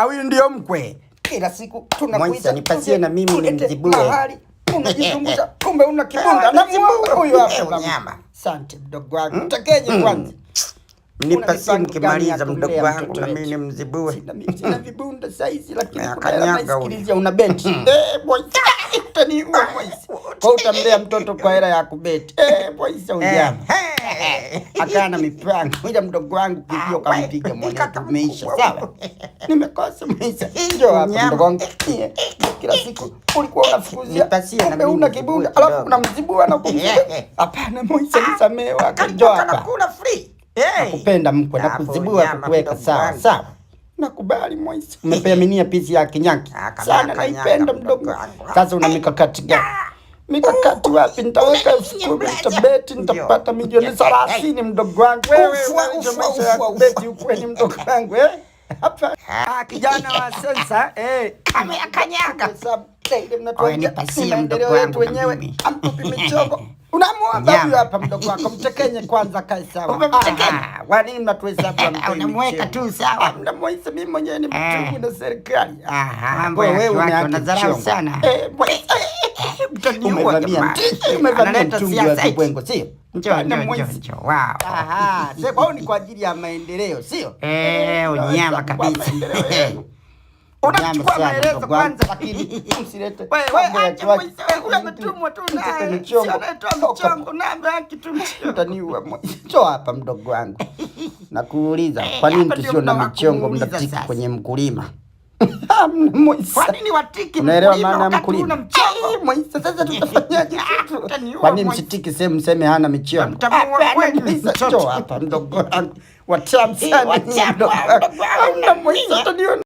Huyu ndio mkwe. Kila siku tunakuita nipasie na mimi nimzibue. Unajizungusha kumbe una kibunda na huyu hapa nyama. Asante mdogo wangu. Mtekenye kwanza. Nipasie mkimaliza mdogo wangu na mimi nimzibue. Sina vibunda saizi lakini nasikilizia una beti. Boy. Utaniua boys. Kwa utamlea mtoto kwa hela ya kubeti. Boys ujama. Akana mipango. Ila mdogo wangu kivyo kampiga mwana tumeisha sawa. Nimekosa maisha. Njoo hapa mdogo wangu. Kila siku ulikuwa unafukuzia kumbe una kibunda alafu unamzibua na kumzibua. Hapana Moisa nisamee wako. Njoo hapa. Nakula free. Nakupenda mkwe na kuzibua kukuweka sawa sawa. Nakubali Moisa. Umepeaminia pisi ya kinyaki. Sana naipenda mdogo. Sasa una mikakati gani? Mikakati wapi? Nitaweka 10,000 nitabeti nitapata milioni 30 mdogo wangu. Wewe maisha ya kubeti ukweli mdogo wangu hapa. Kijana wa sensa ameyakanyaga. Nipasie mdogo wangu wenyewe amtupi michongo. Unamuomba huyu hapa mdogo wako mtekenye kwanza kae sawa. Wa nini mnatuhesabu mtekenye? Unamweka tu sawa. Mnamwisa mimi mwenyewe ni mchungu na serikali. Wewe unadharau sana. Umevamia mchungu wa kibwengo sio? Njoo. Wow. Sasa ni kwa ajili ya maendeleo sio? Unyama kabisa. Unachukua maelezo kwanza lakini usilete. Wewe unametumwa tu na sio anatoa mchongo namba kitu mchongo. Utaniua Moisa. Njoo hapa mdogo wangu. Nakuuliza kwa nini tusio na michongo mnatiki kwenye mkulima? Moisa. Kwa nini watiki mkulima? Unaelewa maana ya mkulima? Moisa sasa tutafanyaje kitu? Kwa nini msitiki sehemu mseme hana michongo? Mtamua kweli. Njoo hapa mdogo wangu. Watam sana mdogo wangu. Moisa utaniona.